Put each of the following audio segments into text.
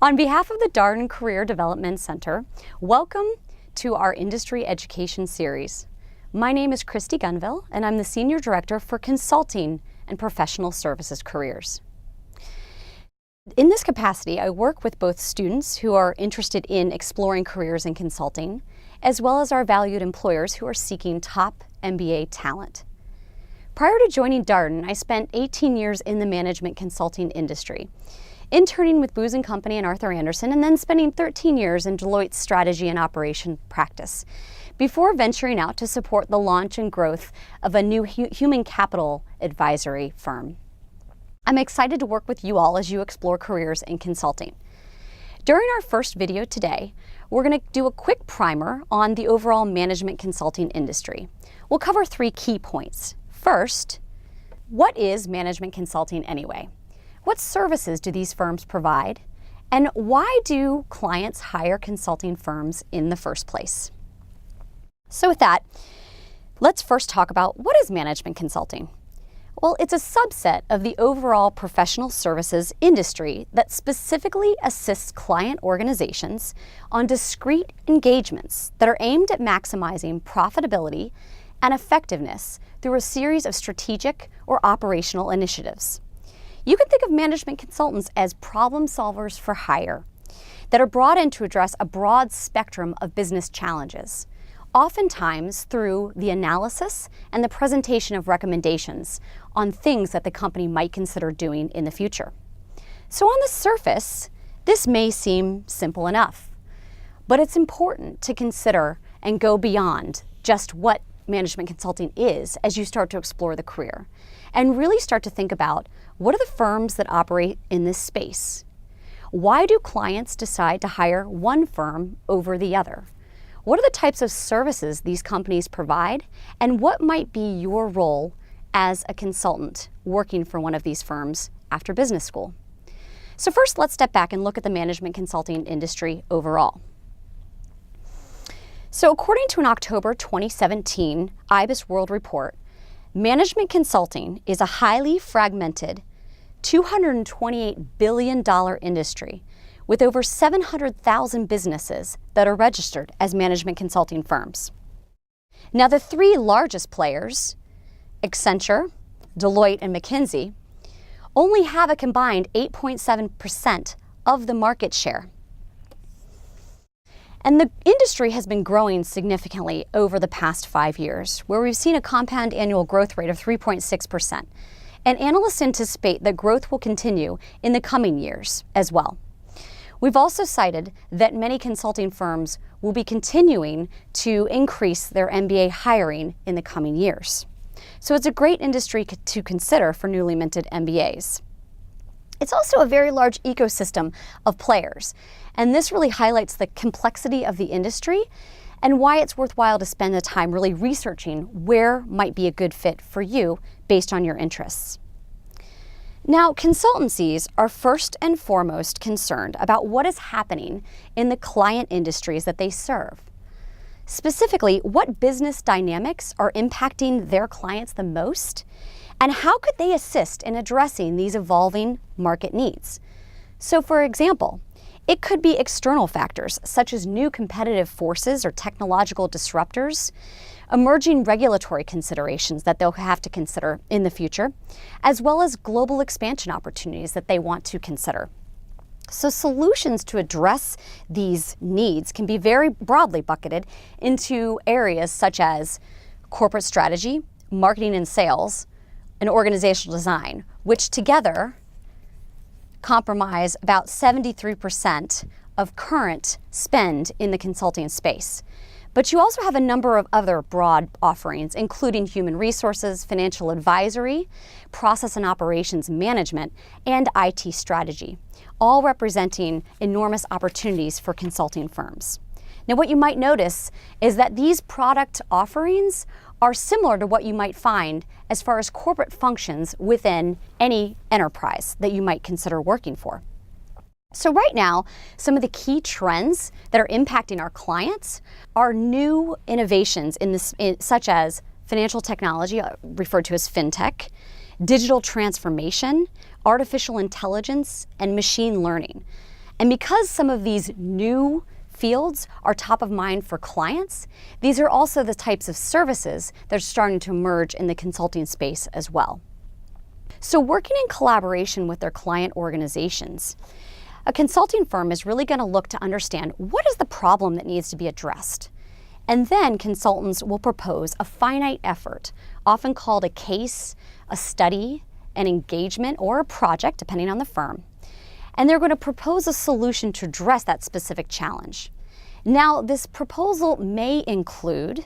On behalf of the Darden Career Development Center, welcome to our Industry Education Series. My name is Christy Gunville, and I'm the Senior Director for Consulting and Professional Services Careers. In this capacity, I work with both students who are interested in exploring careers in consulting, as well as our valued employers who are seeking top MBA talent. Prior to joining Darden, I spent 18 years in the management consulting industry, interning with Booz & Company and Arthur Andersen, and then spending 13 years in Deloitte's strategy and operation practice, before venturing out to support the launch and growth of a new human capital advisory firm. I'm excited to work with you all as you explore careers in consulting. During our first video today, we're going to do a quick primer on the overall management consulting industry. We'll cover 3 key points. First, what is management consulting anyway? What services do these firms provide? And why do clients hire consulting firms in the first place? So with that, let's first talk about what is management consulting? Well, it's a subset of the overall professional services industry that specifically assists client organizations on discrete engagements that are aimed at maximizing profitability and effectiveness through a series of strategic or operational initiatives. You can think of management consultants as problem solvers for hire that are brought in to address a broad spectrum of business challenges, oftentimes through the analysis and the presentation of recommendations on things that the company might consider doing in the future. So on the surface, this may seem simple enough, but it's important to consider and go beyond just what management consulting is as you start to explore the career, and really start to think about what are the firms that operate in this space? Why do clients decide to hire one firm over the other? What are the types of services these companies provide, and what might be your role as a consultant working for one of these firms after business school? So first, let's step back and look at the management consulting industry overall. So according to an October 2017 IBIS World Report, management consulting is a highly fragmented $228 billion industry with over 700,000 businesses that are registered as management consulting firms. Now, the 3 largest players, Accenture, Deloitte, and McKinsey, only have a combined 8.7% of the market share. And the industry has been growing significantly over the past 5 years, where we've seen a compound annual growth rate of 3.6%. And analysts anticipate that growth will continue in the coming years as well. We've also cited that many consulting firms will be continuing to increase their MBA hiring in the coming years. So it's a great industry to consider for newly minted MBAs. It's also a very large ecosystem of players, and this really highlights the complexity of the industry and why it's worthwhile to spend the time really researching where might be a good fit for you based on your interests. Now, consultancies are first and foremost concerned about what is happening in the client industries that they serve. Specifically, what business dynamics are impacting their clients the most, and how could they assist in addressing these evolving market needs? So for example, it could be external factors such as new competitive forces or technological disruptors, emerging regulatory considerations that they'll have to consider in the future, as well as global expansion opportunities that they want to consider. So solutions to address these needs can be very broadly bucketed into areas such as corporate strategy, marketing and sales, and organizational design, which together comprise about 73% of current spend in the consulting space. But you also have a number of other broad offerings, including human resources, financial advisory, process and operations management, and IT strategy, all representing enormous opportunities for consulting firms. Now, what you might notice is that these product offerings are similar to what you might find as far as corporate functions within any enterprise that you might consider working for. So right now, some of the key trends that are impacting our clients are new innovations such as financial technology, referred to as fintech, digital transformation, artificial intelligence, and machine learning. And because some of these new fields are top of mind for clients, these are also the types of services that are starting to emerge in the consulting space as well. So working in collaboration with their client organizations, a consulting firm is really going to look to understand what is the problem that needs to be addressed. And then consultants will propose a finite effort, often called a case, a study, an engagement, or a project, depending on the firm. And they're going to propose a solution to address that specific challenge. Now, this proposal may include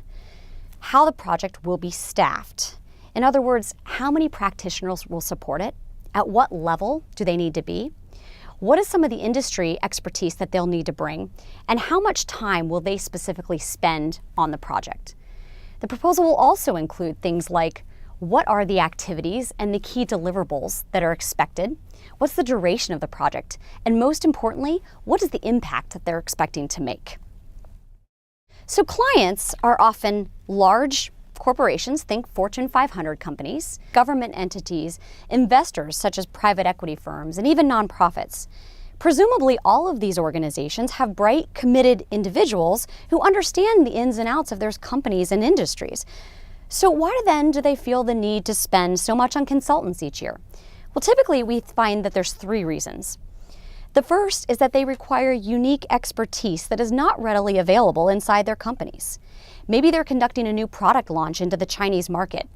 how the project will be staffed. In other words, how many practitioners will support it? At what level do they need to be? What is some of the industry expertise that they'll need to bring? And how much time will they specifically spend on the project? The proposal will also include things like what are the activities and the key deliverables that are expected? What's the duration of the project? And most importantly, what is the impact that they're expecting to make? So clients are often large corporations, think Fortune 500 companies, government entities, investors such as private equity firms, and even nonprofits. Presumably, all of these organizations have bright, committed individuals who understand the ins and outs of their companies and industries. So why then do they feel the need to spend so much on consultants each year? Well, typically we find that there's 3 reasons. The first is that they require unique expertise that is not readily available inside their companies. Maybe they're conducting a new product launch into the Chinese market,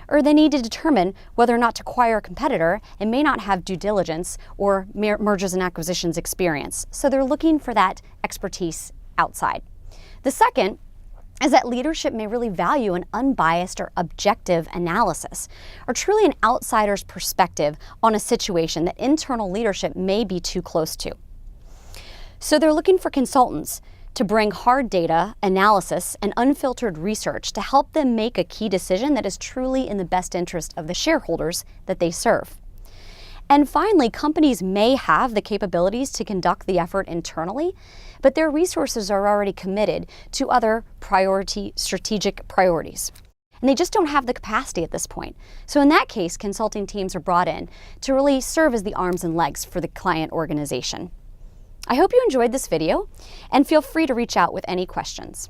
or they need to determine whether or not to acquire a competitor and may not have due diligence or mergers and acquisitions experience. So they're looking for that expertise outside. The second is that leadership may really value an unbiased or objective analysis, or truly an outsider's perspective on a situation that internal leadership may be too close to. So they're looking for consultants to bring hard data, analysis, and unfiltered research to help them make a key decision that is truly in the best interest of the shareholders that they serve. And finally, companies may have the capabilities to conduct the effort internally, but their resources are already committed to other strategic priorities. And they just don't have the capacity at this point. So in that case, consulting teams are brought in to really serve as the arms and legs for the client organization. I hope you enjoyed this video, and feel free to reach out with any questions.